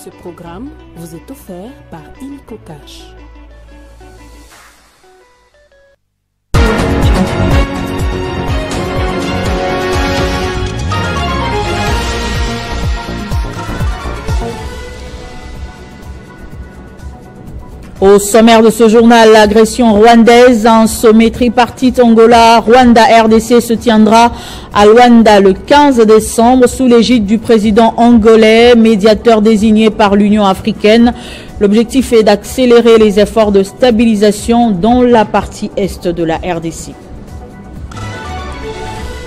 Ce programme vous est offert par Illico Cash. Au sommaire de ce journal, l'agression rwandaise, un sommet tripartite Angola-Rwanda-RDC se tiendra à Luanda le 15 décembre sous l'égide du président angolais, médiateur désigné par l'Union africaine. L'objectif est d'accélérer les efforts de stabilisation dans la partie est de la RDC.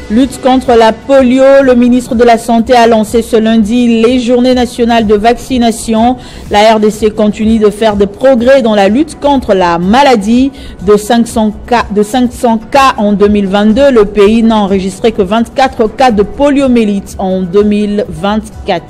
Lutte contre la polio, le ministre de la Santé a lancé ce lundi les journées nationales de vaccination. La RDC continue de faire des progrès dans la lutte contre la maladie. De 500 cas en 2022, le pays n'a enregistré que 24 cas de poliomyélite en 2024.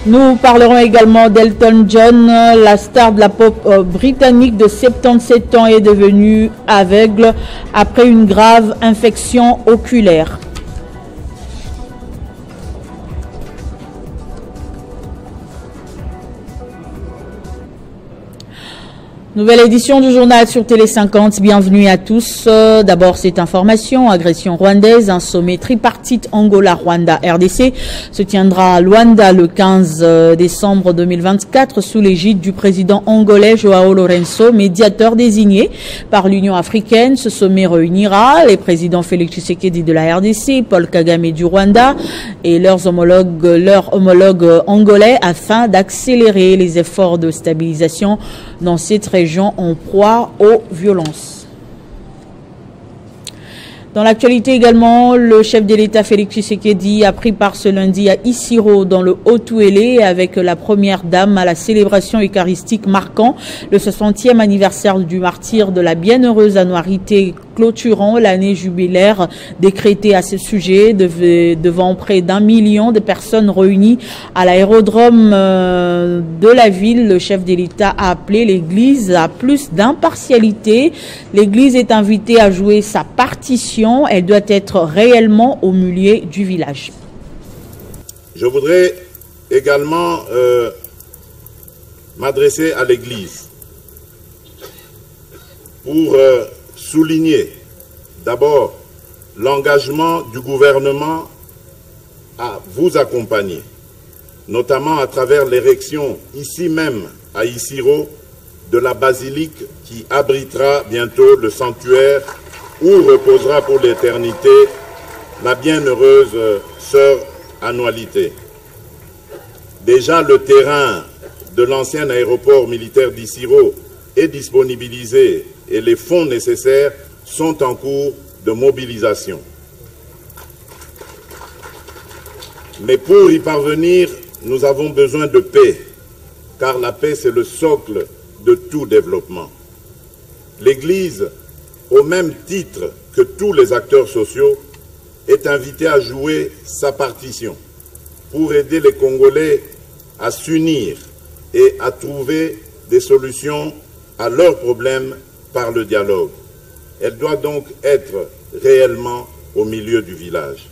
Nous parlerons également d'Elton John, la star de la pop britannique de 77 ans est devenue aveugle après une grave infection oculaire. Nouvelle édition du journal sur Télé 50. Bienvenue à tous. D'abord, cette information. Agression rwandaise. Un sommet tripartite Angola-Rwanda-RDC se tiendra à Luanda le 15 décembre 2024 sous l'égide du président angolais Joao Lourenço, médiateur désigné par l'Union africaine. Ce sommet réunira les présidents Félix Tshisekedi de la RDC, Paul Kagame du Rwanda et leurs homologues angolais afin d'accélérer les efforts de stabilisation dans cette région en proie aux violences. Dans l'actualité également, le chef de l'État Félix Tshisekedi a pris part ce lundi à Isiro dans le Haut-Ouélé avec la première dame à la célébration eucharistique marquant le 60e anniversaire du martyre de la bienheureuse Anouarité clôturant l'année jubilaire décrétée à ce sujet devant près d'1 million de personnes réunies à l'aérodrome de la ville. Le chef de l'État a appelé l'Église à plus d'impartialité. L'Église est invitée à jouer sa partition. Elle doit être réellement au milieu du village. Je voudrais également m'adresser à l'Église pour souligner d'abord l'engagement du gouvernement à vous accompagner, notamment à travers l'érection ici même à Isiro de la basilique qui abritera bientôt le sanctuaire où reposera pour l'éternité la bienheureuse sœur Anouarité. Déjà le terrain de l'ancien aéroport militaire d'Isiro est disponibilisé et les fonds nécessaires sont en cours de mobilisation. Mais pour y parvenir, nous avons besoin de paix, car la paix c'est le socle de tout développement. L'Église, au même titre que tous les acteurs sociaux, est invitée à jouer sa partition pour aider les Congolais à s'unir et à trouver des solutions à leurs problèmes par le dialogue. Elle doit donc être réellement au milieu du village.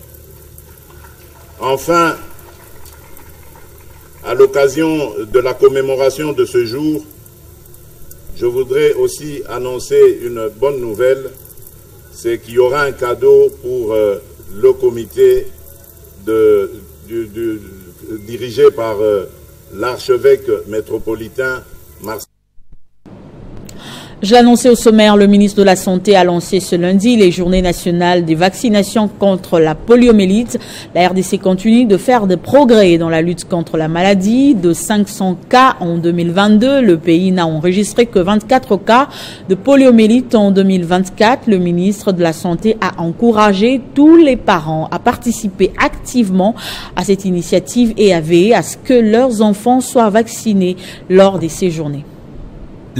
Enfin, à l'occasion de la commémoration de ce jour, je voudrais aussi annoncer une bonne nouvelle, c'est qu'il y aura un cadeau pour le comité dirigé par l'archevêque métropolitain Marseille. Je l'annonçais au sommaire, le ministre de la Santé a lancé ce lundi les journées nationales des vaccinations contre la poliomyélite. La RDC continue de faire des progrès dans la lutte contre la maladie. De 500 cas en 2022, le pays n'a enregistré que 24 cas de poliomyélite en 2024. Le ministre de la Santé a encouragé tous les parents à participer activement à cette initiative et à veiller à ce que leurs enfants soient vaccinés lors de ces journées.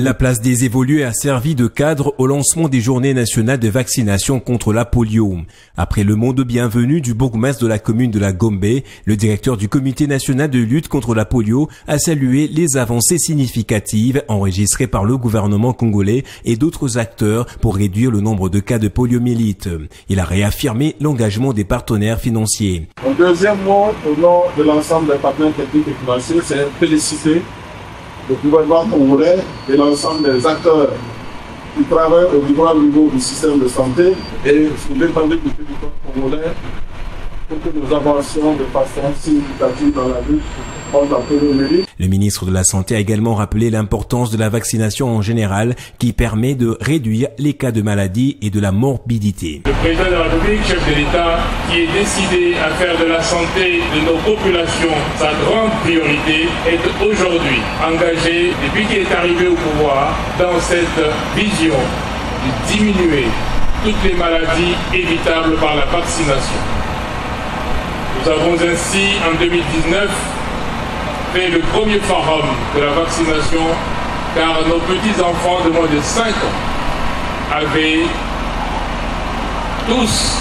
La place des évolués a servi de cadre au lancement des journées nationales de vaccination contre la polio. Après le mot de bienvenue du bourgmestre de la commune de la Gombe, le directeur du comité national de lutte contre la polio a salué les avancées significatives enregistrées par le gouvernement congolais et d'autres acteurs pour réduire le nombre de cas de poliomyélite. Il a réaffirmé l'engagement des partenaires financiers. Mon deuxième mot, au nom de l'ensemble des partenaires techniques et financiers, c'est féliciter le gouvernement congolais et l'ensemble des acteurs qui travaillent au niveau du système de santé et sur l'étendue du territoire congolais pour que nous avancions de façon significative dans la lutte contre la poliomyélite. Le ministre de la Santé a également rappelé l'importance de la vaccination en général qui permet de réduire les cas de maladie et de la morbidité. Le président de la République, chef de l'État, qui est décidé à faire de la santé de nos populations sa grande priorité, est aujourd'hui engagé, depuis qu'il est arrivé au pouvoir, dans cette vision de diminuer toutes les maladies évitables par la vaccination. Nous avons ainsi, en 2019, fait le premier forum de la vaccination, car nos petits-enfants de moins de 5 ans avaient tous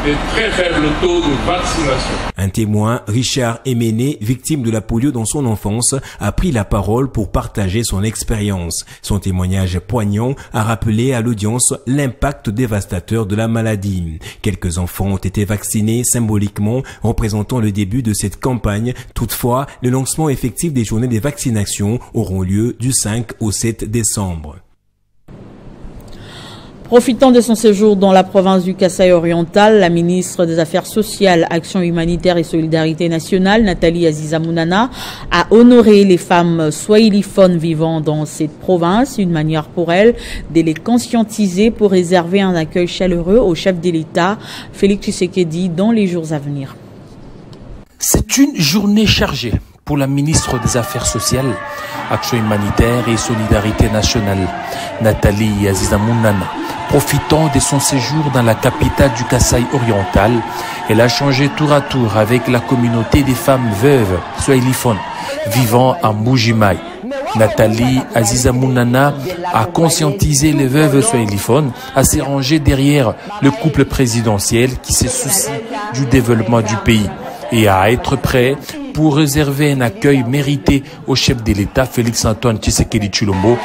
des très faibles taux de vaccination. Un témoin, Richard Emené, victime de la polio dans son enfance, a pris la parole pour partager son expérience. Son témoignage poignant a rappelé à l'audience l'impact dévastateur de la maladie. Quelques enfants ont été vaccinés symboliquement, représentant le début de cette campagne. Toutefois, le lancement effectif des journées des vaccinations auront lieu du 5 au 7 décembre. Profitant de son séjour dans la province du Kasaï oriental, la ministre des Affaires sociales, Action humanitaire et solidarité nationale, Nathalie Aziza Mounana, a honoré les femmes swahiliphones vivant dans cette province, une manière pour elle de les conscientiser pour réserver un accueil chaleureux au chef de l'État, Félix Tshisekedi, dans les jours à venir. C'est une journée chargée pour la ministre des Affaires sociales, Action humanitaire et solidarité nationale, Nathalie Aziza Mounana. Profitant de son séjour dans la capitale du Kasaï oriental, elle a changé tour à tour avec la communauté des femmes veuves swahiliphones vivant à Mbuji-Mayi. Nathalie Aziza Mounana a conscientisé les veuves swahiliphones à se ranger derrière le couple présidentiel qui se soucie du développement du pays et à être prêt pour réserver un accueil mérité au chef de l'État Félix-Antoine Tshisekedi Tshilombo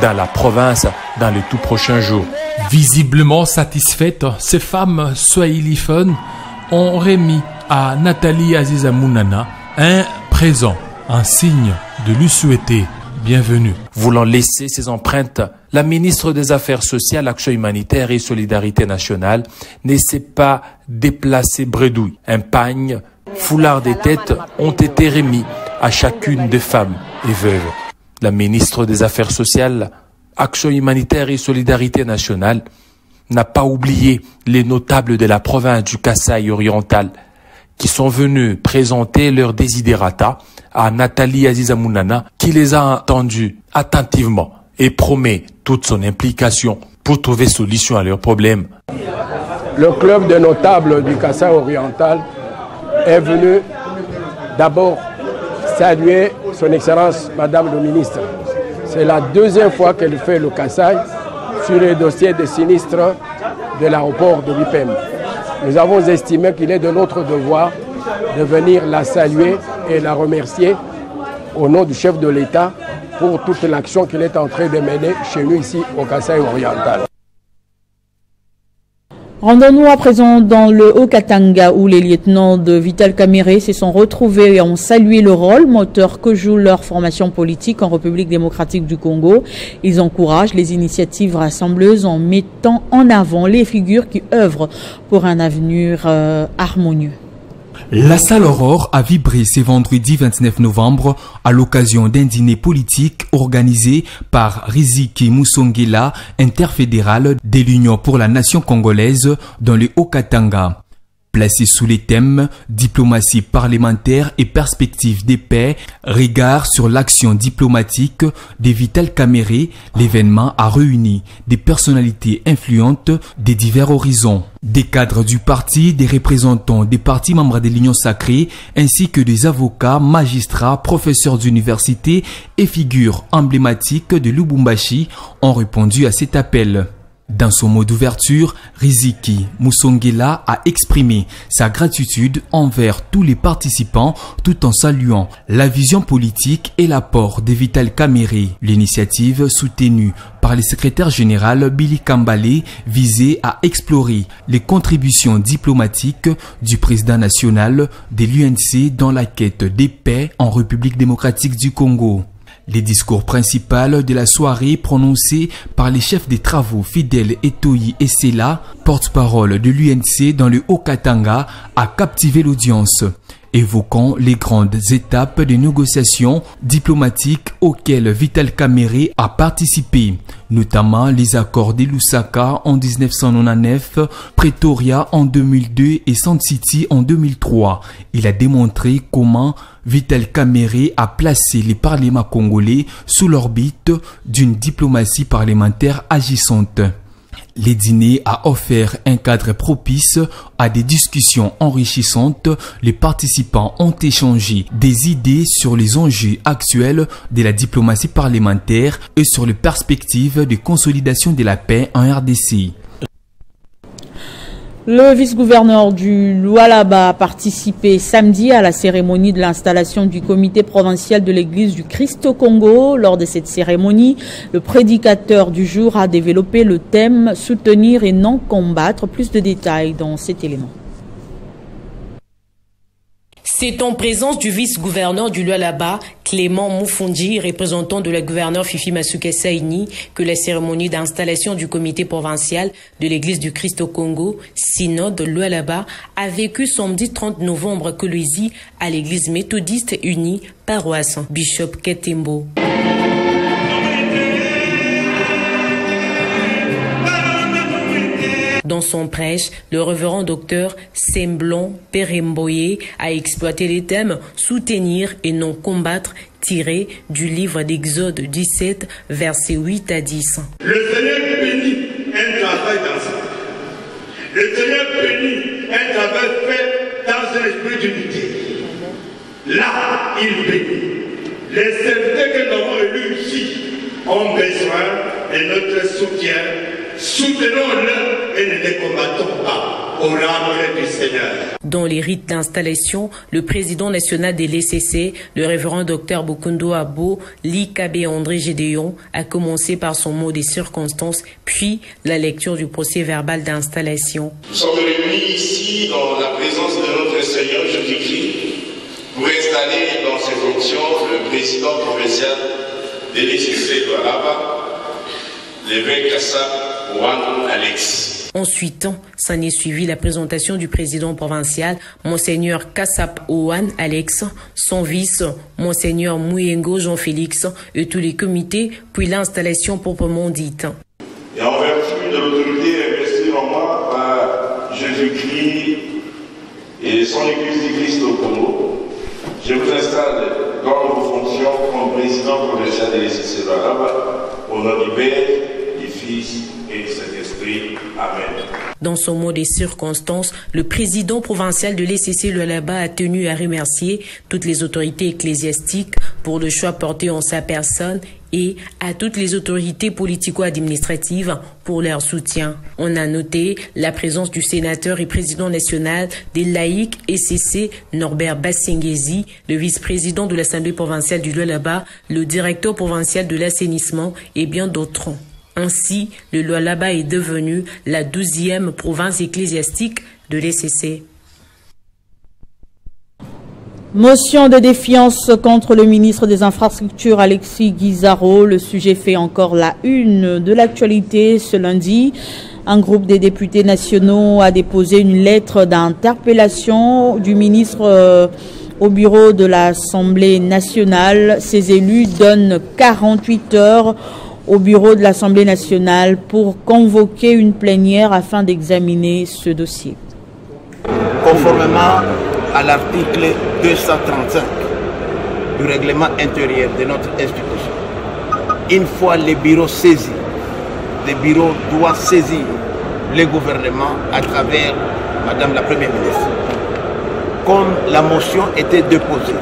dans la province dans les tout prochains jours. Visiblement satisfaites, ces femmes swahiliphones ont remis à Nathalie Aziza Mounana un présent, un signe de lui souhaiter bienvenue. Voulant laisser ses empreintes, la ministre des Affaires sociales, Action humanitaire et solidarité nationale ne s'est pas déplacée bredouille. Un pagne, foulard des têtes ont été remis à chacune des femmes et veuves. La ministre des Affaires sociales, Action humanitaire et solidarité nationale n'a pas oublié les notables de la province du Kasaï oriental qui sont venus présenter leurs desiderata à Nathalie Aziza Mounana qui les a entendus attentivement et promet toute son implication pour trouver solution à leurs problèmes. Le club des notables du Kasaï oriental est venu d'abord saluer son Excellence Madame le ministre. C'est la deuxième fois qu'elle fait le Kasaï sur les dossiers de sinistres de l'aéroport de Bipem. Nous avons estimé qu'il est de notre devoir de venir la saluer et la remercier au nom du chef de l'État pour toute l'action qu'il est en train de mener chez nous ici au Kasaï oriental. Rendons-nous à présent dans le Haut-Katanga où les lieutenants de Vital Kamerhe se sont retrouvés et ont salué le rôle moteur que joue leur formation politique en République démocratique du Congo. Ils encouragent les initiatives rassembleuses en mettant en avant les figures qui œuvrent pour un avenir harmonieux. La salle Aurore a vibré ce vendredi 29 novembre à l'occasion d'un dîner politique organisé par Riziki Musongela, interfédéral de l'Union pour la nation congolaise dans le Haut-Katanga. Placé sous les thèmes diplomatie parlementaire et perspectives de paix, regard sur l'action diplomatique de Vital Kamerhe, l'événement a réuni des personnalités influentes des divers horizons, des cadres du parti, des représentants des partis membres de l'Union sacrée, ainsi que des avocats, magistrats, professeurs d'université et figures emblématiques de Lubumbashi ont répondu à cet appel. Dans son mot d'ouverture, Riziki Musongela a exprimé sa gratitude envers tous les participants tout en saluant la vision politique et l'apport de Vital Kamerhe. L'initiative soutenue par le secrétaire général Billy Kambale visait à explorer les contributions diplomatiques du président national de l'UNC dans la quête des paix en République démocratique du Congo. Les discours principaux de la soirée prononcés par les chefs des travaux Fidèle Etoyi Essela, porte-parole de l'UNC dans le Haut-Katanga, a captivé l'audience, évoquant les grandes étapes de négociations diplomatiques auxquelles Vital Kamerhe a participé, notamment les accords de Lusaka en 1999, Pretoria en 2002 et Sun City en 2003. Il a démontré comment Vital Kamerhe a placé les parlements congolais sous l'orbite d'une diplomatie parlementaire agissante. Le dîner a offert un cadre propice à des discussions enrichissantes. Les participants ont échangé des idées sur les enjeux actuels de la diplomatie parlementaire et sur les perspectives de consolidation de la paix en RDC. Le vice-gouverneur du Lualaba a participé samedi à la cérémonie de l'installation du comité provincial de l'église du Christ au Congo. Lors de cette cérémonie, le prédicateur du jour a développé le thème « Soutenir et non combattre ». Plus de détails dans cet élément. C'est en présence du vice-gouverneur du Lualaba, Clément Moufondi, représentant de la gouverneure Fifi Masuka Saini, que la cérémonie d'installation du comité provincial de l'église du Christ au Congo, synode Lualaba, a vécu samedi 30 novembre à Kolwezi à l'église méthodiste unie paroisse Bishop Ketembo. Dans son prêche, le révérend docteur Semblon Peremboye a exploité les thèmes « Soutenir et non combattre » tirés du livre d'Exode 17, versets 8 à 10. Le Seigneur bénit un travail d'ensemble. Le Seigneur bénit un travail fait dans un esprit d'unité. Là, il bénit. Les serviteurs que nous avons élus ici ont besoin de notre soutien. Soutenons-le et ne les combattons pas au nom du Seigneur. Dans les rites d'installation, le président national de l'ECC, le révérend docteur Bokundo Abo, Likabe André Gédéon, a commencé par son mot des circonstances, puis la lecture du procès verbal d'installation. Nous sommes réunis ici dans la présence de notre Seigneur Jésus-Christ pour installer dans ses fonctions le président provincial de l'ECC de Alaba, l'évêque Kassap Ouane Alex. Ensuite, s'en est suivi la présentation du président provincial, Monseigneur Kassap Ouane Alex, son vice, Monseigneur Mouyengo Jean-Félix et tous les comités, puis l'installation proprement dite. Et en vertu de l'autorité investie en moi par Jésus-Christ et son Église du Christ au Congo, je vous installe dans vos fonctions comme président provincial de l'ECC de Alaba, au nom du Père, du Fils et du Saint-Esprit. Amen. Dans son mot des circonstances, le président provincial de l'ECC Lualaba a tenu à remercier toutes les autorités ecclésiastiques pour le choix porté en sa personne et à toutes les autorités politico-administratives pour leur soutien. On a noté la présence du sénateur et président national des laïcs ECC, Norbert Bassengezi, le vice-président de l'Assemblée provinciale du Lualaba, le directeur provincial de l'assainissement et bien d'autres. Ainsi, le Lualaba est devenu la 12e province ecclésiastique de l'ECC. Motion de défiance contre le ministre des Infrastructures Alexis Guizarro. Le sujet fait encore la une de l'actualité ce lundi. Un groupe des députés nationaux a déposé une lettre d'interpellation du ministre au bureau de l'Assemblée nationale. Ces élus donnent 48 heures au bureau de l'Assemblée nationale pour convoquer une plénière afin d'examiner ce dossier. conformément à l'article 235 du règlement intérieur de notre institution. Une fois les bureaux saisis, le bureau doit saisir le gouvernement à travers Madame la Première ministre. Comme la motion était déposée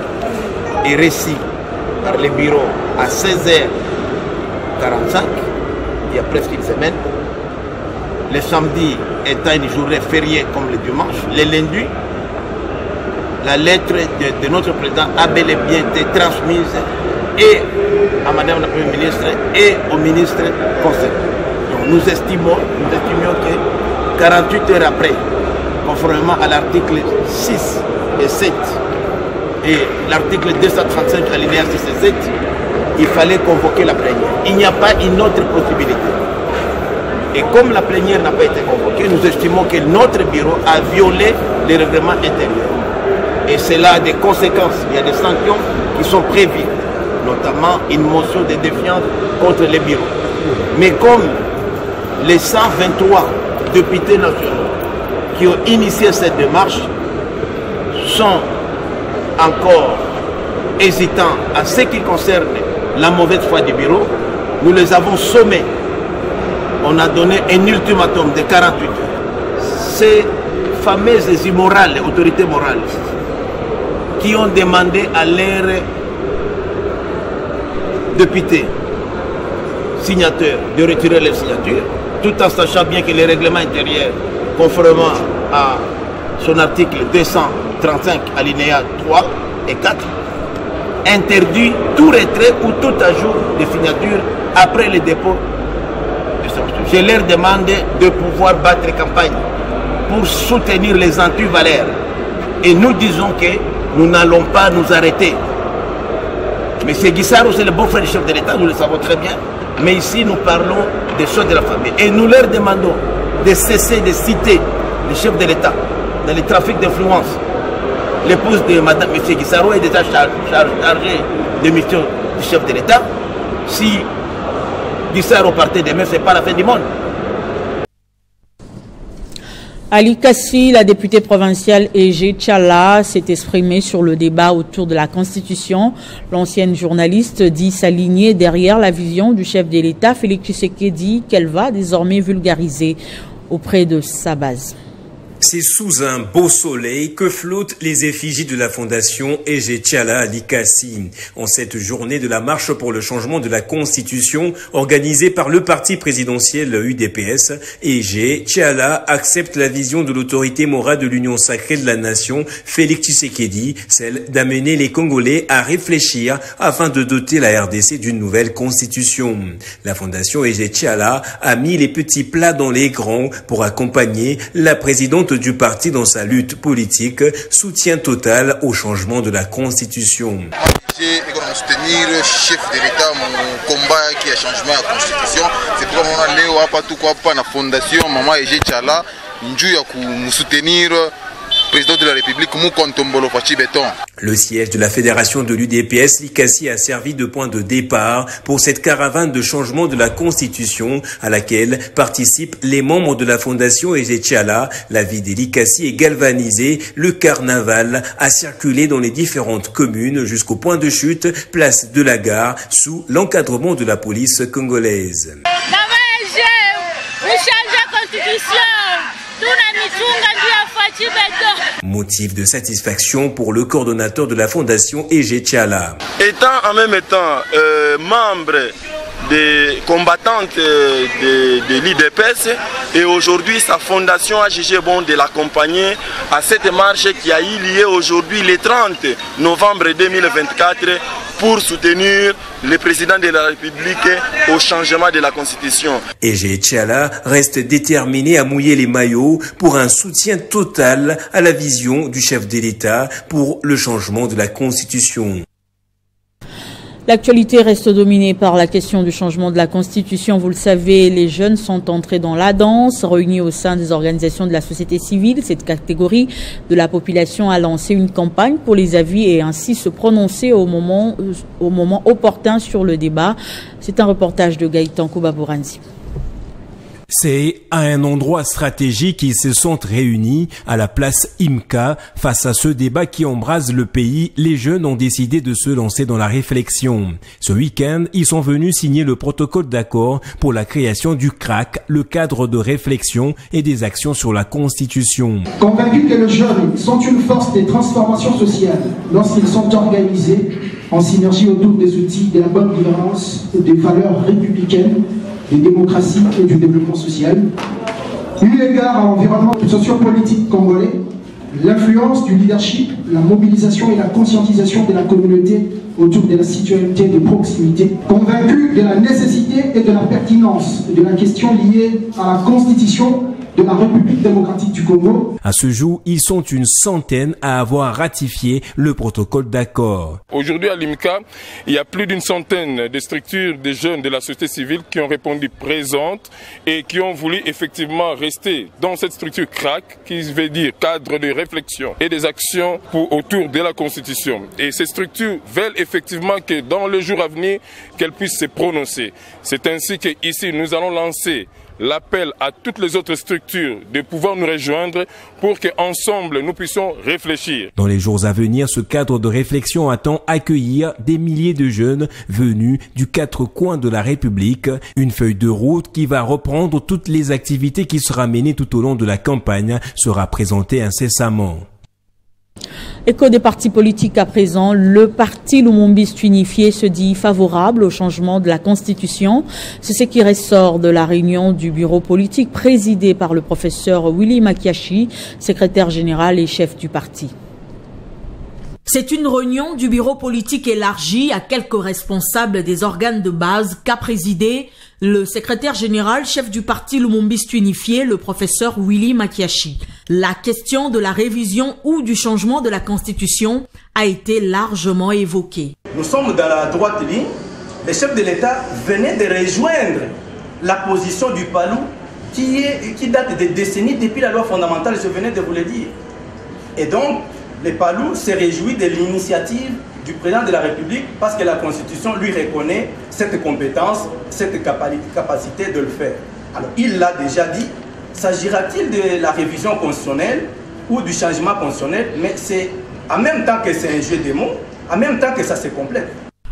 et reçue par le bureau à 16h45, il y a presque une semaine, le samedi étant une journée fériée comme le dimanche, le lundi, la lettre de notre président a bel et bien été transmise et à Madame la Première ministre et au ministre concerné. Donc nous estimions que 48 heures après, conformément à l'article 6 et 7 et l'article 235 alinéa 6 et 7, il fallait convoquer la plénière. Il n'y a pas une autre possibilité. Et comme la plénière n'a pas été convoquée, nous estimons que notre bureau a violé les règlements intérieurs. Et cela a des conséquences, il y a des sanctions qui sont prévues, notamment une motion de défiance contre les bureaux. Mais comme les 123 députés nationaux qui ont initié cette démarche sont encore hésitants à ce qui concerne la mauvaise foi du bureau, nous les avons sommés. On a donné un ultimatum de 48 heures. Ces fameuses immorales, autorités morales, qui ont demandé à leurs députés signataires de retirer leur signature, tout en sachant bien que les règlements intérieurs, conformément à son article 235 alinéa 3 et 4, interdit tout retrait ou tout ajout de signature après le dépôt de sa posture. Je leur demande de pouvoir battre campagne pour soutenir les antivaleurs. Et nous disons que nous n'allons pas nous arrêter. M. Guissaro, c'est le bon frère du chef de l'État, nous le savons très bien. Mais ici, nous parlons des choses de la famille. Et nous leur demandons de cesser de citer le chef de l'État dans les trafics d'influence. L'épouse de Mme M. Guissaro est déjà chargée de mission du chef de l'État. Si Guissaro partait demain, ce n'est pas la fin du monde. Ali Kassi, la députée provinciale Ege Tchala, s'est exprimée sur le débat autour de la Constitution. L'ancienne journaliste dit s'aligner derrière la vision du chef de l'État, Félix Tshisekedi, qu'elle va désormais vulgariser auprès de sa base. C'est sous un beau soleil que flottent les effigies de la fondation Ege Tchala Ali Kassi. En cette journée de la marche pour le changement de la Constitution organisée par le parti présidentiel UDPS, Ege Tchala accepte la vision de l'autorité morale de l'Union sacrée de la nation, Félix Tshisekedi, celle d'amener les Congolais à réfléchir afin de doter la RDC d'une nouvelle Constitution. La fondation Ege Tchala a mis les petits plats dans les grands pour accompagner la présidente du parti dans sa lutte politique, soutien total au changement de la Constitution. J'ai soutenir le chef de l'État, mon combat qui est changement de la Constitution. C'est pourquoi on a léo apa tout quoi pas la fondation Maman Ege Tchala, njuya ku soutenir président de la République Mukontombolo Fachi Béton. Le siège de la fédération de l'UDPS, Likassi, a servi de point de départ pour cette caravane de changement de la Constitution à laquelle participent les membres de la fondation Ege Tchala. La vie des Likassi est galvanisée. Le carnaval a circulé dans les différentes communes jusqu'au point de chute, place de la Gare, sous l'encadrement de la police congolaise. Motif de satisfaction pour le coordonnateur de la fondation Ege Tchala. Étant en même temps membre des combattantes de l'IDPS, et aujourd'hui sa fondation a jugé bon de l'accompagner à cette marche qui a eu lieu aujourd'hui le 30 novembre 2024 pour soutenir le président de la République au changement de la Constitution. Ege Tchala reste déterminé à mouiller les maillots pour un soutien total à la vision du chef de l'État pour le changement de la Constitution. L'actualité reste dominée par la question du changement de la Constitution. Vous le savez, les jeunes sont entrés dans la danse, réunis au sein des organisations de la société civile. Cette catégorie de la population a lancé une campagne pour les avis et ainsi se prononcer au moment opportun sur le débat. C'est un reportage de Gaëtan Koubaboranzi. C'est à un endroit stratégique qu'ils se sont réunis, à la place IMCA. Face à ce débat qui embrase le pays, les jeunes ont décidé de se lancer dans la réflexion. Ce week-end, ils sont venus signer le protocole d'accord pour la création du CRAC, le cadre de réflexion et des actions sur la Constitution. Convaincus que les jeunes sont une force des transformations sociales lorsqu'ils sont organisés en synergie autour des outils de la bonne gouvernance, des valeurs républicaines, de démocratie et du développement social. Eu égard à l'environnement sociopolitique congolais, l'influence du leadership, la mobilisation et la conscientisation de la communauté autour de la citoyenneté de proximité, convaincus de la nécessité et de la pertinence de la question liée à la constitution de la République démocratique du Congo. À ce jour, ils sont une centaine à avoir ratifié le protocole d'accord. Aujourd'hui à l'IMCA, il y a plus d'une centaine de structures de jeunes de la société civile qui ont répondu présentes et qui ont voulu effectivement rester dans cette structure CRAC, qui veut dire cadre de réflexion et des actions autour de la Constitution. Et ces structures veulent effectivement que dans le jour à venir, qu'elles puissent se prononcer. C'est ainsi que ici nous allons lancer l'appel à toutes les autres structures de pouvoir nous rejoindre pour qu'ensemble nous puissions réfléchir. Dans les jours à venir, ce cadre de réflexion attend accueillir des milliers de jeunes venus du quatre coins de la République. Une feuille de route qui va reprendre toutes les activités qui sera menées tout au long de la campagne sera présentée incessamment. Écho des partis politiques à présent, le parti Lumumbiste unifié se dit favorable au changement de la Constitution. C'est ce qui ressort de la réunion du bureau politique présidé par le professeur Willy Makiashi, secrétaire général et chef du parti. C'est une réunion du bureau politique élargie à quelques responsables des organes de base qu'a présidé le secrétaire général, chef du parti Lumumbiste unifié, le professeur Willy Makiashi. La question de la révision ou du changement de la Constitution a été largement évoquée. Nous sommes dans la droite ligne. Le chef de l'État venait de rejoindre la position du PALU qui date de décennies depuis la loi fondamentale, je venais de vous le dire. Et donc, le PALU se réjouit de l'initiative du président de la République parce que la Constitution lui reconnaît cette compétence, cette capacité de le faire. Alors, il l'a déjà dit. S'agira-t-il de la révision constitutionnelle ou du changement constitutionnel? Mais c'est en même temps que c'est un jeu de mots, en même temps que ça se complète.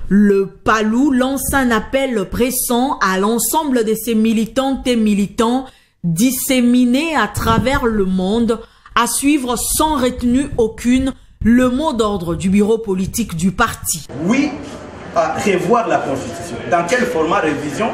Le PALU lance un appel pressant à l'ensemble de ses militantes et militants disséminés à travers le monde à suivre sans retenue aucune le mot d'ordre du bureau politique du parti. Oui, à revoir la Constitution. Dans quel format révision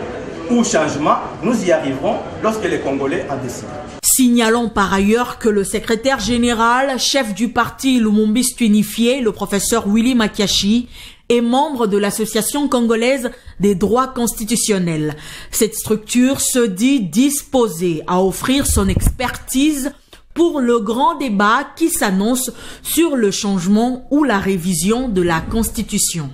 ou changement, nous y arriverons lorsque les Congolais en décident. Signalons par ailleurs que le secrétaire général, chef du parti Lumumbiste unifié, le professeur Willy Makiashi, est membre de l'Association congolaise des droits constitutionnels. Cette structure se dit disposée à offrir son expertise pour le grand débat qui s'annonce sur le changement ou la révision de la Constitution.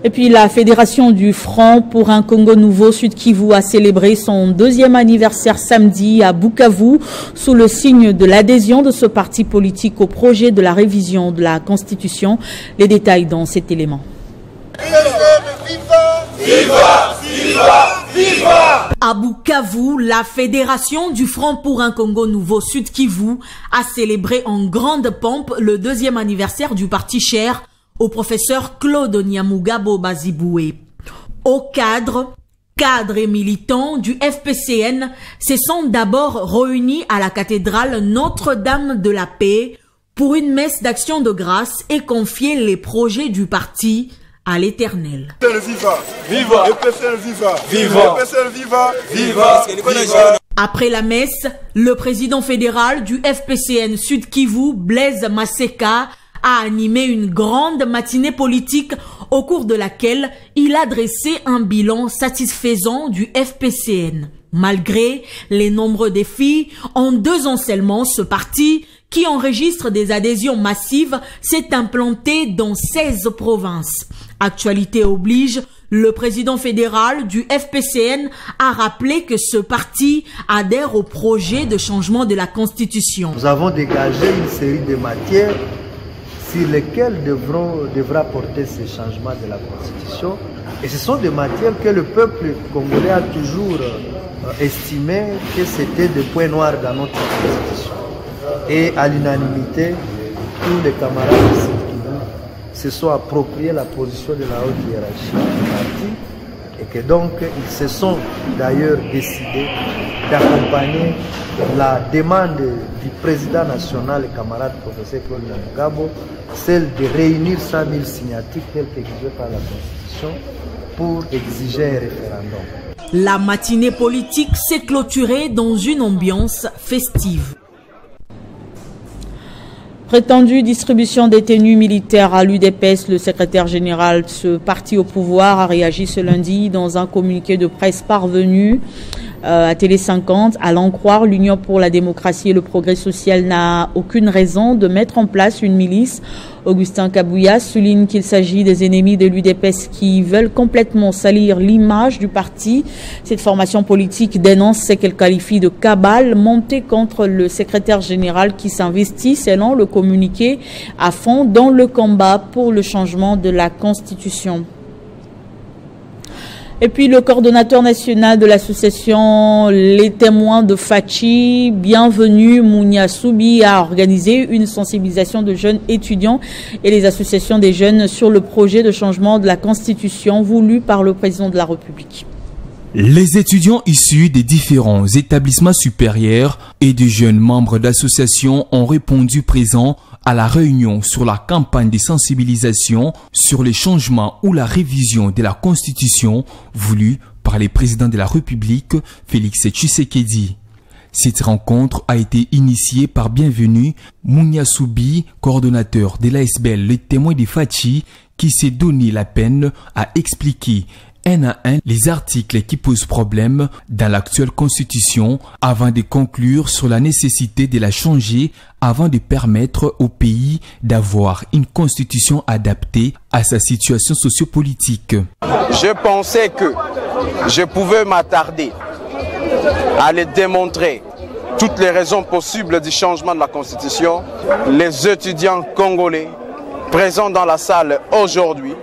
Et puis la Fédération du Front pour un Congo nouveau Sud Kivu a célébré son 2e anniversaire samedi à Bukavu sous le signe de l'adhésion de ce parti politique au projet de la révision de la Constitution. Les détails dans cet élément. À Bukavu, la Fédération du Front pour un Congo nouveau Sud Kivu a célébré en grande pompe le 2e anniversaire du parti cher au professeur Claude Nyamugabo Baziboué. Aux cadres et militants du FPCN se sont d'abord réunis à la cathédrale Notre-Dame de la Paix pour une messe d'action de grâce et confier les projets du parti à l'Éternel. Après la messe, le président fédéral du FPCN Sud Kivu, Blaise Maseka, a animé une grande matinée politique au cours de laquelle il a dressé un bilan satisfaisant du FPCN. Malgré les nombreux défis, en 2 ans seulement, ce parti, qui enregistre des adhésions massives, s'est implanté dans 16 provinces. Actualité oblige, le président fédéral du FPCN a rappelé que ce parti adhère au projet de changement de la Constitution. Nous avons dégagé une série de matières sur lesquelles devra porter ce changement de la Constitution, Et ce sont des matières que le peuple congolais a toujours estimé que c'était des points noirs dans notre constitution. Et à l'unanimité, tous les camarades de Sud Kivu se sont appropriés la position de la haute hiérarchie du parti et que donc ils se sont d'ailleurs décidés d'accompagner la demande du président national, le camarade professeur Claude Mugabo, celle de réunir 100 000 signatures telles qu'exigées par la Constitution pour exiger un référendum. La matinée politique s'est clôturée dans une ambiance festive. Prétendue distribution des tenues militaires à l'UDPS, le secrétaire général de ce parti au pouvoir a réagi ce lundi dans un communiqué de presse parvenu à Télé 50. À l'en croire, l'Union pour la démocratie et le progrès social n'a aucune raison de mettre en place une milice. Augustin Kabouya souligne qu'il s'agit des ennemis de l'UDPS qui veulent complètement salir l'image du parti. Cette formation politique dénonce ce qu'elle qualifie de cabale montée contre le secrétaire général qui s'investit, selon le communiqué, à fond dans le combat pour le changement de la Constitution. Et puis le coordonnateur national de l'association Les Témoins de Fachi, Bienvenue Mounia Soubi, a organisé une sensibilisation de jeunes étudiants et les associations des jeunes sur le projet de changement de la Constitution voulu par le président de la République. Les étudiants issus des différents établissements supérieurs et de jeunes membres d'associations ont répondu présents à la réunion sur la campagne de sensibilisation sur les changements ou la révision de la Constitution voulue par le président de la République, Félix Tshisekedi. Cette rencontre a été initiée par Bienvenue Mounia Soubi, coordonnateur de l'ASBL Les Témoins de Fachi, qui s'est donné la peine à expliquer un à un les articles qui posent problème dans l'actuelle constitution avant de conclure sur la nécessité de la changer avant de permettre au pays d'avoir une constitution adaptée à sa situation sociopolitique. Je pensais que je pouvais m'attarder à les démontrer toutes les raisons possibles du changement de la constitution. Les étudiants congolais présents dans la salle aujourd'hui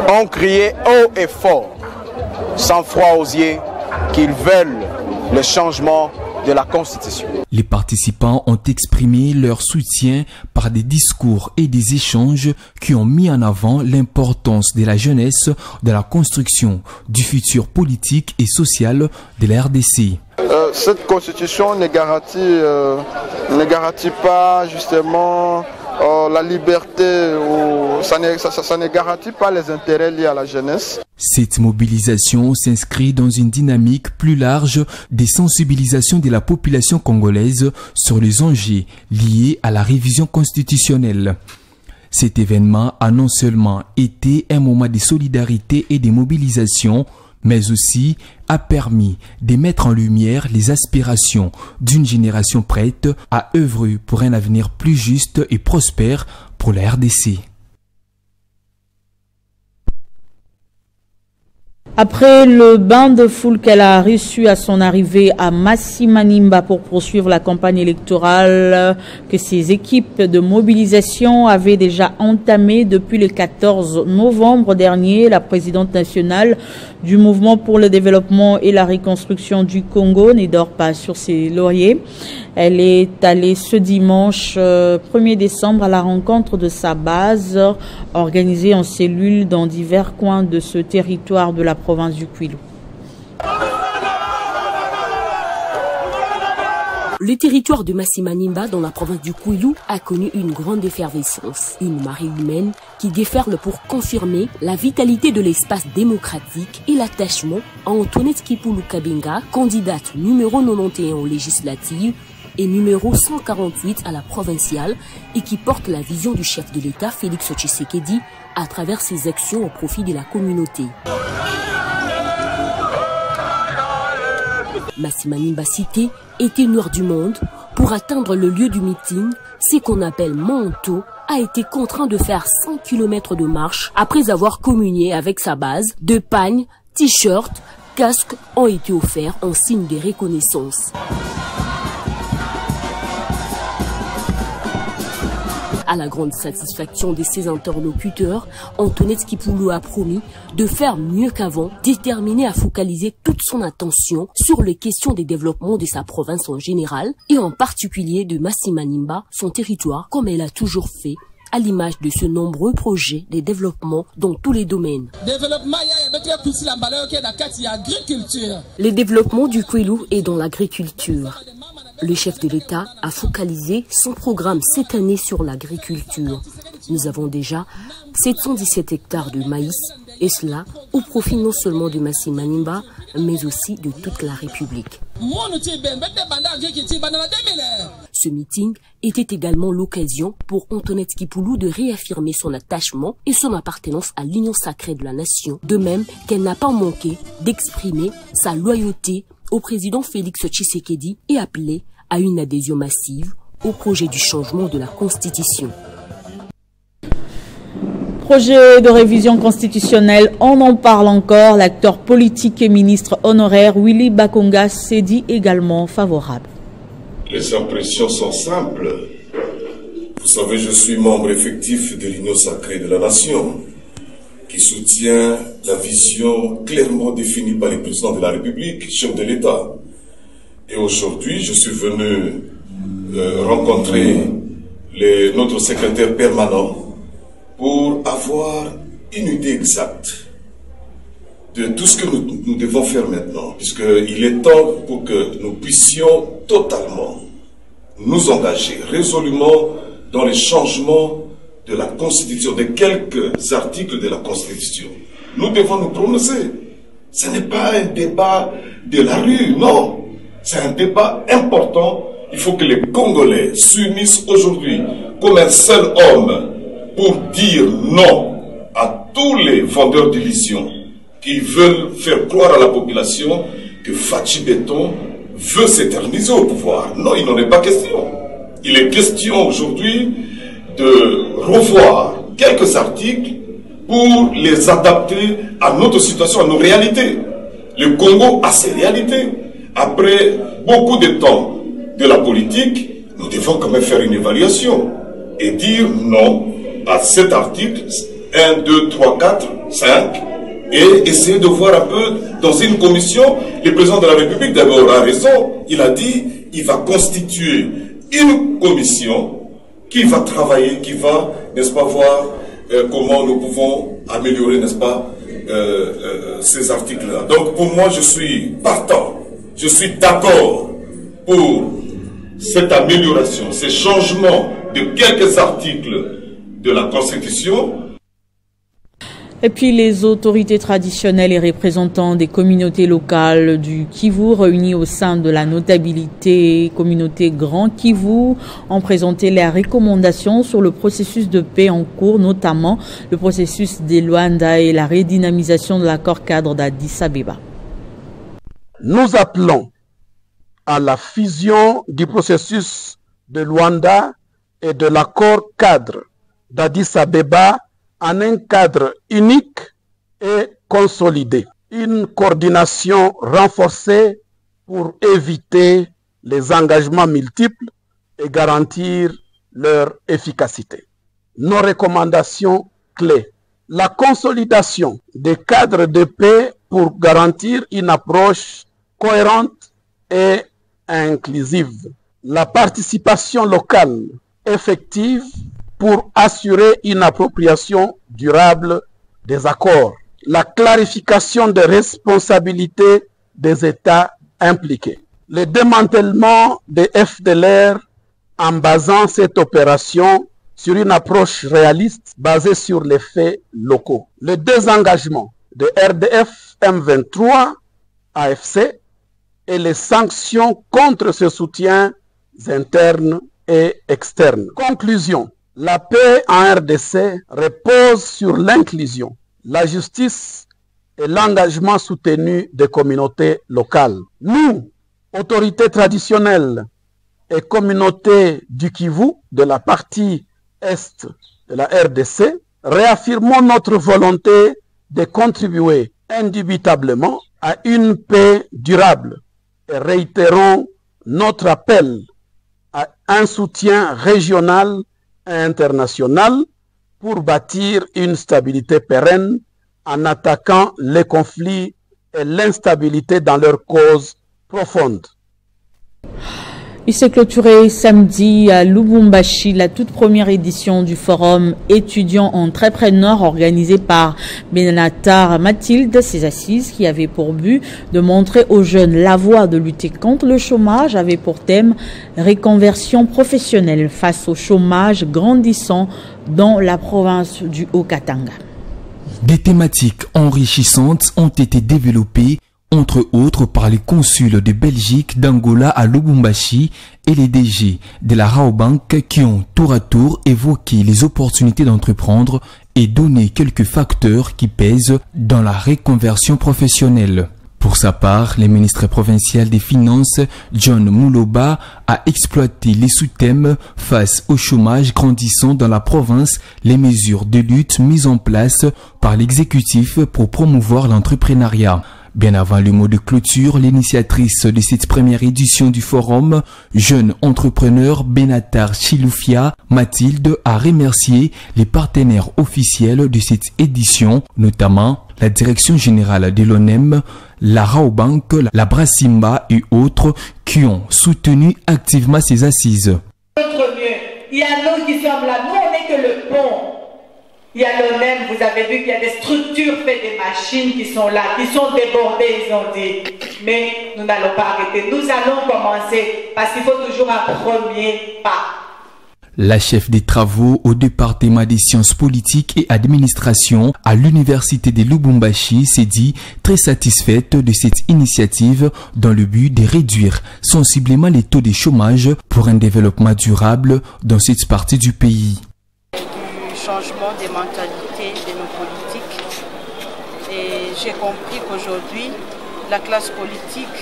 ont crié haut et fort, sans froid aux yeux, qu'ils veulent le changement de la Constitution. Les participants ont exprimé leur soutien par des discours et des échanges qui ont mis en avant l'importance de la jeunesse dans la construction du futur politique et social de la RDC. Cette constitution ne garantit pas justement la liberté, ça ne garantit pas les intérêts liés à la jeunesse. Cette mobilisation s'inscrit dans une dynamique plus large des sensibilisations de la population congolaise sur les enjeux liés à la révision constitutionnelle. Cet événement a non seulement été un moment de solidarité et de mobilisation, mais aussi a permis de mettre en lumière les aspirations d'une génération prête à œuvrer pour un avenir plus juste et prospère pour la RDC. Après le bain de foule qu'elle a reçu à son arrivée à Masimanimba pour poursuivre la campagne électorale que ses équipes de mobilisation avaient déjà entamée depuis le 14 novembre dernier, la présidente nationale du Mouvement pour le développement et la reconstruction du Congo ne dort pas sur ses lauriers. Elle est allée ce dimanche 1er décembre à la rencontre de sa base organisée en cellules dans divers coins de ce territoire de la province du Kwilu. Le territoire de Masimanimba dans la province du Kwilu a connu une grande effervescence, une marée humaine qui déferle pour confirmer la vitalité de l'espace démocratique et l'attachement à Antoinette Kipulu Kabenga, candidate numéro 91 aux législatives et numéro 148 à la provinciale et qui porte la vision du chef de l'État Félix Tshisekedi à travers ses actions au profit de la communauté. Masimanimba cité était nord du monde. Pour atteindre le lieu du meeting, ce qu'on appelle Monto a été contraint de faire 5 km de marche après avoir communié avec sa base. De pagnes, t-shirts, casques ont été offerts en signe de reconnaissance. À la grande satisfaction de ses interlocuteurs, Antoinette Kipoulou a promis de faire mieux qu'avant, déterminé à focaliser toute son attention sur les questions des développements de sa province en général et en particulier de Masimanimba, son territoire, comme elle a toujours fait, à l'image de ce nombreux projets de développement dans tous les domaines. Le développement du Kouilou est dans l'agriculture. Le chef de l'État a focalisé son programme cette année sur l'agriculture. Nous avons déjà 717 hectares de maïs, et cela au profit non seulement de Masimanimba, mais aussi de toute la République. Ce meeting était également l'occasion pour Antoinette Kipoulou de réaffirmer son attachement et son appartenance à l'Union sacrée de la nation, de même qu'elle n'a pas manqué d'exprimer sa loyauté au président Félix Tshisekedi et appelé à une adhésion massive au projet du changement de la Constitution. Projet de révision constitutionnelle, on en parle encore. L'acteur politique et ministre honoraire Willy Bakonga s'est dit également favorable. Les impressions sont simples. Vous savez, je suis membre effectif de l'Union sacrée de la nation, qui soutient la vision clairement définie par le président de la République, chef de l'État. Et aujourd'hui, je suis venu rencontrer notre secrétaire permanent pour avoir une idée exacte de tout ce que nous devons faire maintenant, puisqu'il est temps pour que nous puissions totalement nous engager résolument dans les changements de la Constitution, de quelques articles de la Constitution. Nous devons nous prononcer. Ce n'est pas un débat de la rue, non. C'est un débat important. Il faut que les Congolais s'unissent aujourd'hui comme un seul homme pour dire non à tous les vendeurs d'illusions qui veulent faire croire à la population que Fachi Béton veut s'éterniser au pouvoir. Non, il n'en est pas question. Il est question aujourd'hui de revoir quelques articles pour les adapter à notre situation, à nos réalités. Le Congo a ses réalités. Après beaucoup de temps de la politique, nous devons quand même faire une évaluation et dire non à cet article 1, 2, 3, 4, 5 et essayer de voir un peu dans une commission. Le président de la République d'abord a raison, il a dit il va constituer une commission qui va travailler, qui va, n'est-ce pas, voir comment nous pouvons améliorer, n'est-ce pas, ces articles-là. Donc pour moi, je suis partant, je suis d'accord pour cette amélioration, ces changements de quelques articles de la Constitution. Et puis les autorités traditionnelles et représentants des communautés locales du Kivu réunis au sein de la notabilité communauté Grand Kivu ont présenté leurs recommandations sur le processus de paix en cours, notamment le processus de Luanda et la redynamisation de l'accord cadre d'Addis Abeba. Nous appelons à la fusion du processus de Luanda et de l'accord cadre d'Addis Abeba en un cadre unique et consolidé. Une coordination renforcée pour éviter les engagements multiples et garantir leur efficacité. Nos recommandations clés. La consolidation des cadres de paix pour garantir une approche cohérente et inclusive. La participation locale effective pour assurer une appropriation durable des accords. La clarification des responsabilités des États impliqués. Le démantèlement des FDLR en basant cette opération sur une approche réaliste basée sur les faits locaux. Le désengagement de RDF M23 AFC et les sanctions contre ce soutien internes et externes. Conclusion. La paix en RDC repose sur l'inclusion, la justice et l'engagement soutenu des communautés locales. Nous, autorités traditionnelles et communautés du Kivu, de la partie est de la RDC, réaffirmons notre volonté de contribuer indubitablement à une paix durable et réitérons notre appel à un soutien régional internationale pour bâtir une stabilité pérenne en attaquant les conflits et l'instabilité dans leurs causes profondes. Il s'est clôturé samedi à Lubumbashi la toute première édition du forum étudiants entrepreneurs organisé par Benatar Mathilde. Ces assises qui avaient pour but de montrer aux jeunes la voie de lutter contre le chômage avaient pour thème reconversion professionnelle face au chômage grandissant dans la province du Haut-Katanga. Des thématiques enrichissantes ont été développées entre autres par les consuls de Belgique, d'Angola à Lubumbashi et les DG de la Rabobank qui ont tour à tour évoqué les opportunités d'entreprendre et donné quelques facteurs qui pèsent dans la reconversion professionnelle. Pour sa part, le ministre provincial des Finances, John Mouloba, a exploité les sous-thèmes face au chômage grandissant dans la province, les mesures de lutte mises en place par l'exécutif pour promouvoir l'entrepreneuriat. Bien avant le mot de clôture, l'initiatrice de cette première édition du forum, jeune entrepreneur Benatar Chiloufia, Mathilde, a remercié les partenaires officiels de cette édition, notamment la Direction Générale de l'ONEM, la Rabobank, la Brassimba et autres qui ont soutenu activement ces assises. Il y a nous qui sommes là, nous on n'est que le pont. Il y a l'ONEM, vous avez vu qu'il y a des structures faites des machines qui sont là, qui sont débordées, ils ont dit. Mais nous n'allons pas arrêter, nous allons commencer parce qu'il faut toujours un premier pas. La chef des travaux au département des sciences politiques et administration à l'université de Lubumbashi s'est dit très satisfaite de cette initiative dans le but de réduire sensiblement les taux de chômage pour un développement durable dans cette partie du pays. Changement des mentalités de nos politiques et j'ai compris qu'aujourd'hui la classe politique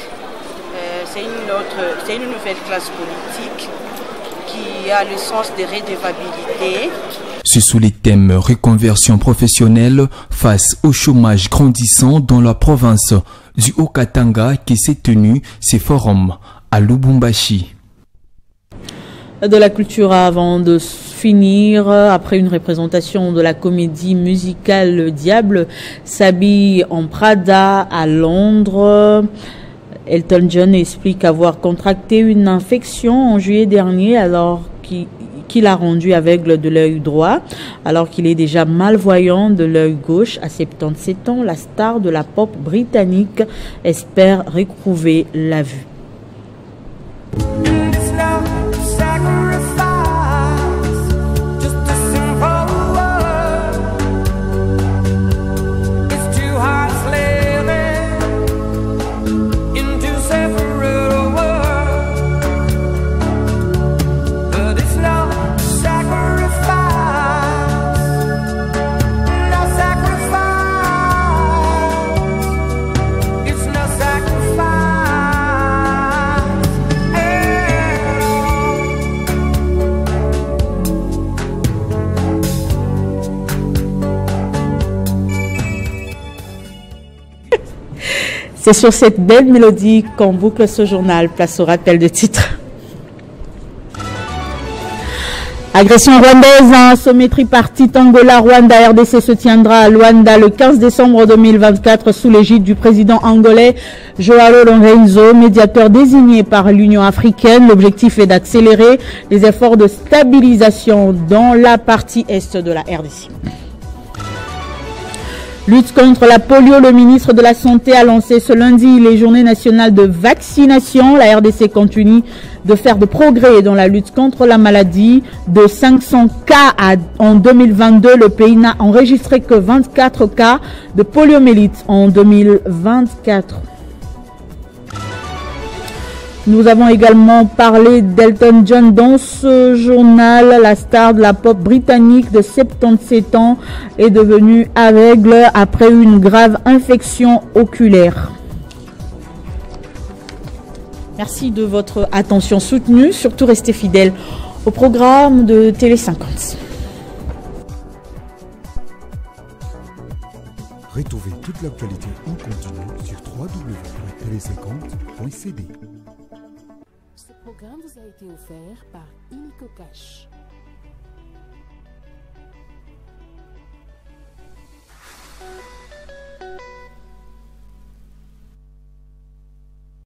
c'est une nouvelle classe politique qui a le sens de redevabilité. C'est sous les thèmes reconversion professionnelle face au chômage grandissant dans la province du Haut-Katanga qui s'est tenu ces forums à Lubumbashi. De la culture avant de finir, après une représentation de la comédie musicale Le Diable s'habille en Prada à Londres. Elton John explique avoir contracté une infection en juillet dernier alors qu'il a rendu aveugle de l'œil droit, alors qu'il est déjà malvoyant de l'œil gauche. À 77 ans, la star de la pop britannique espère retrouver la vue. C'est sur cette belle mélodie qu'on boucle ce journal. Place au rappel de titres. Agression rwandaise, un sommet tripartite Angola-Rwanda-RDC se tiendra à Luanda le 15 décembre 2024 sous l'égide du président angolais Joao Lourenço, médiateur désigné par l'Union africaine. L'objectif est d'accélérer les efforts de stabilisation dans la partie est de la RDC. Lutte contre la polio, le ministre de la Santé a lancé ce lundi les journées nationales de vaccination. La RDC continue de faire de progrès dans la lutte contre la maladie. De 500 cas en 2022, le pays n'a enregistré que 24 cas de poliomyélite en 2024. Nous avons également parlé d'Elton John dans ce journal. La star de la pop britannique de 77 ans est devenue aveugle après une grave infection oculaire. Merci de votre attention soutenue. Surtout restez fidèles au programme de Télé 50. Retrouvez toute l'actualité en continu sur www.tele50.cd. Ce programme vous a été offert par Illico Cash.